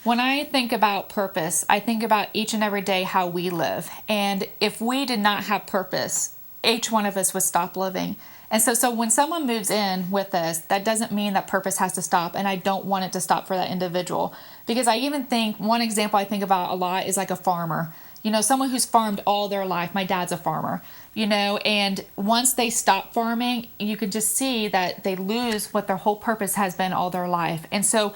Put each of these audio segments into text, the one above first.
When I think about purpose, I think about each and every day how we live. And if we did not have purpose, each one of us would stop living. And so when someone moves in with us, that doesn't mean that purpose has to stop. And I don't want it to stop for that individual. Because I even think one example I think about a lot is like a farmer. Someone who's farmed all their life. My dad's a farmer, and once they stop farming, you can just see that they lose what their whole purpose has been all their life. And so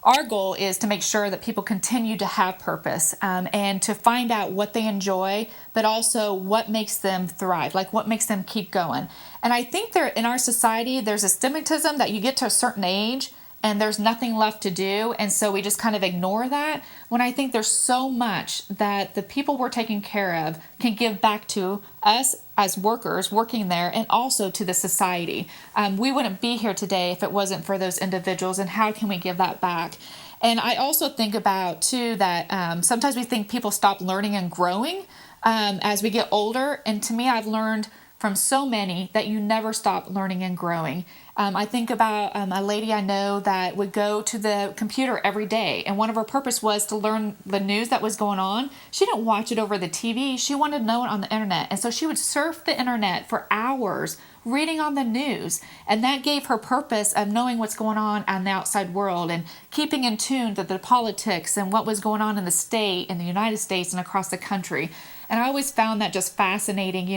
our goal is to make sure that people continue to have purpose, and to find out what they enjoy, but also what makes them thrive, like what makes them keep going. And I think in our society, there's a stigmatism that you get to a certain age and there's nothing left to do. And so we just kind of ignore that, when I think there's so much that the people we're taking care of can give back to us as workers working there, and also to the society. We wouldn't be here today if it wasn't for those individuals, and how can we give that back? And I also think about too that sometimes we think people stop learning and growing as we get older. And to me, I've learned from so many that you never stop learning and growing. I think about a lady I know that would go to the computer every day, and one of her purpose was to learn the news that was going on. She didn't watch it over the TV. She wanted to know it on the internet. And so she would surf the internet for hours reading on the news. And that gave her purpose of knowing what's going on in the outside world, and keeping in tune to the politics and what was going on in the state, in the United States, and across the country. And I always found that just fascinating,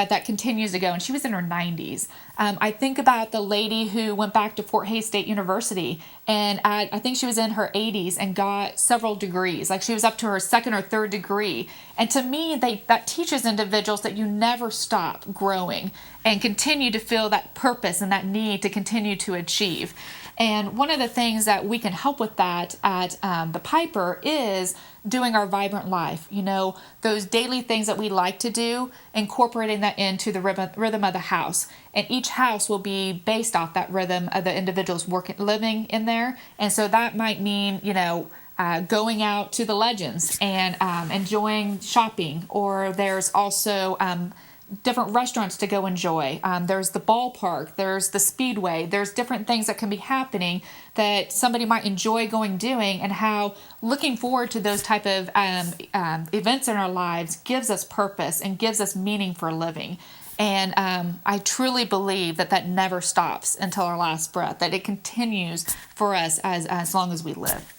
that continues to go. And she was in her 90s. I think about the lady who went back to Fort Hays State University, and I think she was in her 80s and got several degrees. Like, she was up to her second or third degree. And to me, that teaches individuals that you never stop growing and continue to feel that purpose and that need to continue to achieve. And one of the things that we can help with that at the Piper is doing our vibrant life. Those daily things that we like to do, incorporating that into the rhythm of the house. And each house will be based off that rhythm of the individuals living in there. And so that might mean, going out to the Legends and enjoying shopping. Or there's also different restaurants to go enjoy. There's the ballpark, there's the speedway, there's different things that can be happening that somebody might enjoy doing, and how looking forward to those type of events in our lives gives us purpose and gives us meaning for living. And I truly believe that never stops until our last breath, that it continues for us as long as we live.